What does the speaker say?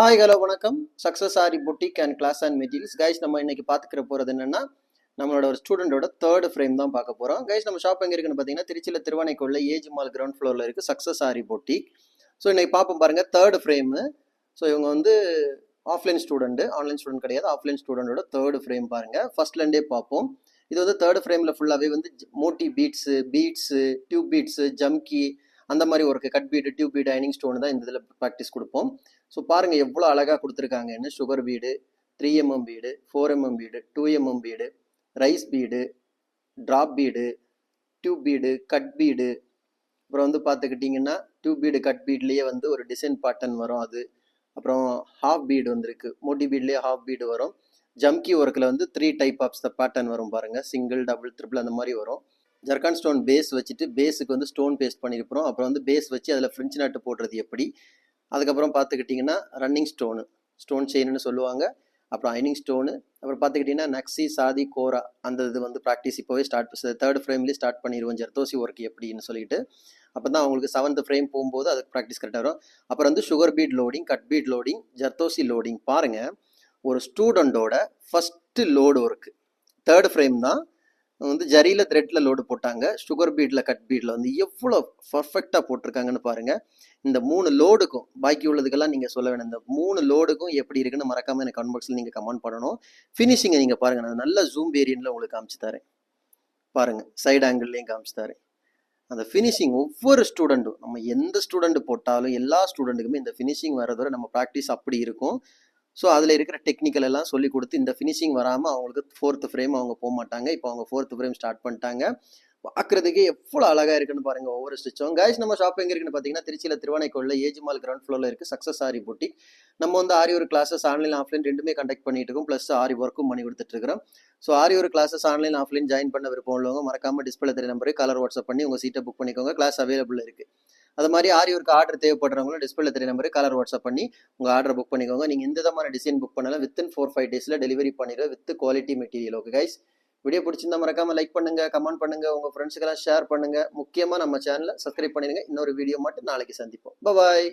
Hi hello வணக்கம். Success Aari boutique and class and materials guys. நம்ம இன்னைக்கு பார்த்துக்கிற போகிறது என்னன்னா, நம்மளோட ஒரு ஸ்டூடெண்டோட தேர்ட் ஃப்ரேம் தான் பார்க்க போகிறோம். கைஸ் நம்ம ஷாப் எங்கே இருக்குன்னு பார்த்தீங்கன்னா, திருச்சியில் திருவானைக்குள்ள ஏஜ் மால் கிரவுண்ட் ஃப்ளோரில் இருக்குது சக்ஸஸ் ஆரி புட்டிக். ஸோ இன்னைக்கு பார்ப்போம் பாருங்கள், தேர்ட் ஃப்ரேமு. ஸோ இவங்க வந்து ஆஃப்லைன் ஸ்டூடெண்ட், ஆன்லைன் ஸ்டூடெண்ட் கிடையாது. ஆஃப்லைன் ஸ்டூடெண்டோட தேர்ட் ஃப்ரேம் பாருங்கள். ஃபர்ஸ்ட்லேருந்தே பார்ப்போம். இது வந்து தேர்ட் ஃப்ரேமில் ஃபுல்லாகவே வந்து மோட்டி பீட்ஸு, டியூப் பீட்ஸு, ஜம்கி அந்த மாதிரி work, cut bead, tube bead, ஐனிங் ஸ்டோன் தான் இந்த இதில் ப்ராக்டிஸ் கொடுப்போம். ஸோ பாருங்கள் எவ்வளோ அழகாக கொடுத்துருக்காங்கன்னு. Sugar bead, 3mm bead, 4mm bead, 2mm bead, rice bead, drop bead, tube bead, cut bead. அப்புறம் வந்து பார்த்துக்கிட்டிங்கன்னா டியூப் பீடு கட் பீட்லேயே வந்து ஒரு டிசைன் பேட்டர்ன் வரும் அது. அப்புறம் ஹாஃப் பீடு வந்துருக்கு, மோட்டி பீட்லேயே ஹாஃப் பீடு வரும். ஜம்கி ஒர்க்கில் வந்து 3 டைப் ஆஃப் த பேட்டர்ன் வரும் பாருங்கள், சிங்கிள், டபுள், ட்ரிபிள் அந்த மாதிரி வரும். ஜர்கான் ஸ்டோன் பேஸ் வச்சுட்டு பேஸுக்கு வந்து ஸ்டோன் பேஸ்ட் பண்ணியிருக்கிறோம். அப்புறம் வந்து பேஸ் வச்சு அதில் ஃப்ரெஞ்ச் நாட்டு போடுறது எப்படி. அதுக்கப்புறம் பார்த்துக்கிட்டிங்கன்னா ரன்னிங் ஸ்டோன் செயின்னு சொல்லுவாங்க. அப்புறம் ஐனிங் ஸ்டோனு. அப்புறம் பார்த்துக்கிட்டிங்கன்னா நக்ஸி, சாதி, கோரா அந்த இது வந்து ப்ராக்டிஸ் இப்போவே தேர்ட் ஃப்ரேம்லேயே ஸ்டார்ட் பண்ணிடுவோம், ஜர்தோசி ஒர்க் எப்படின்னு சொல்லிட்டு. அப்போ தான் அவங்களுக்கு 7th ஃப்ரேம் போகும்போது அதுக்கு ப்ராக்டிஸ் கரெக்டாக வரும். அப்புறம் வந்து sugar bead loading, cut bead loading, zardozi loading. பாருங்கள், ஒரு ஸ்டூடெண்ட்டோட first load work third frame தான். வந்து ஜரியில் த்ரெட்டில் லோடு போட்டாங்க, சுகர் பீட்டில் கட் பீட்டில் வந்து எவ்வளோ பர்ஃபெக்டாக போட்டிருக்காங்கன்னு பாருங்கள். இந்த 3 லோடுக்கும் பாக்கி உள்ளதுக்கெல்லாம் நீங்கள் சொல்ல வேணும். இந்த 3 லோடுக்கும் எப்படி இருக்குன்னு மறக்காமல் எனக்கு கமெண்ட் பாக்ஸில் நீங்கள் கமெண்ட் பண்ணணும். ஃபினிஷிங்கை நீங்கள் பாருங்கள், நான் நல்ல ஜூம் வேரியன்ட்ல உங்களுக்கு காமிச்சு தரேன் பாருங்கள், சைடு ஆங்கிள்லேயும் காமிச்சு தரேன். அந்த ஃபினிஷிங் ஒவ்வொரு ஸ்டூடெண்ட்டும், நம்ம எந்த ஸ்டூடெண்ட் போட்டாலும் எல்லா ஸ்டூடெண்ட்டுக்குமே இந்த ஃபினிஷிங் வரதோட நம்ம ப்ராக்டிஸ் அப்படி இருக்கும். ஸோ அதில் இருக்கிற டெக்னிக்கல் எல்லாம் சொல்லி கொடுத்து இந்த ஃபினிஷிங் வராமல் அவங்களுக்கு 4th ஃப்ரேம் அவங்க போக மாட்டாங்க. இப்போ அவங்க 4th ஃப்ரேம் ஸ்டார்ட் பண்ணிட்டாங்க. பார்க்குறதுக்கே எவ்வளோ அழகாக இருக்குன்னு பாருங்கள் ஒவ்வொரு ஸ்டிச்சும். கைஸ் நம்ம ஷாப் எங்கே இருக்குன்னு பார்த்தீங்கன்னா, திருச்சியில் திருவானைக்குள்ள ஏஜ் மால் கிரவுண்ட் ஃப்ளோரில் இருக்குது சக்ஸஸ் ஆரி புட்டிக். நம்ம வந்து ஆரி ஒரு கிளாஸஸ் ஆன்லைன் ஆஃப்லைன் ரெண்டுமே கண்டக்ட் பண்ணிட்டு இருக்கோம். ப்ளஸ் ஆரி ஒர்க்கும் பண்ணி கொடுத்துட்ருக்கிறோம். ஸோ ஆரி ஒரு கிளாஸஸ் ஆன்லைன் ஆஃப்லைன் ஜாயின் பண்ண விருப்பம் உள்ளவங்க மறக்காமல் டிஸ்பிளே தெரிய நம்பருக்கு கலர் வாட்ஸ்அப் பண்ணி உங்கள் சீட்டை புக் பண்ணிக்கோங்க. கிளாஸ் அவைலபிள் இருக்குது. அது மாதிரி ஆரி ஒர்க்கு ஆர்டர் தேவைப்படுறவங்களும் டிஸ்பிளே தெரிய நம்பருக்கு கலர் வாட்ஸ்அப் பண்ணி உங்கள் ஆர்டர் புக் பண்ணிக்கோங்க. நீங்கள் எந்த விதமான டிசைன் புக் பண்ணாலும் வித்தின் 4-5 டேஸில் டெலிவரி பண்ணிடுவோம் with quality material. Okay guys, video பிடிச்சிருந்தா மறக்காம லைக் பண்ணுங்க, கமெண்ட் பண்ணுங்க, உங்க ஃப்ரெண்ட்ஸுக்கெல்லாம் ஷேர் பண்ணுங்க. முக்கியமா நம்ம சேனலை சப்ஸ்கிரைப் பண்ணிடுங்க. இன்னொரு வீடியோ மட்டும் நாளைக்கு சந்திப்போம். பாய்.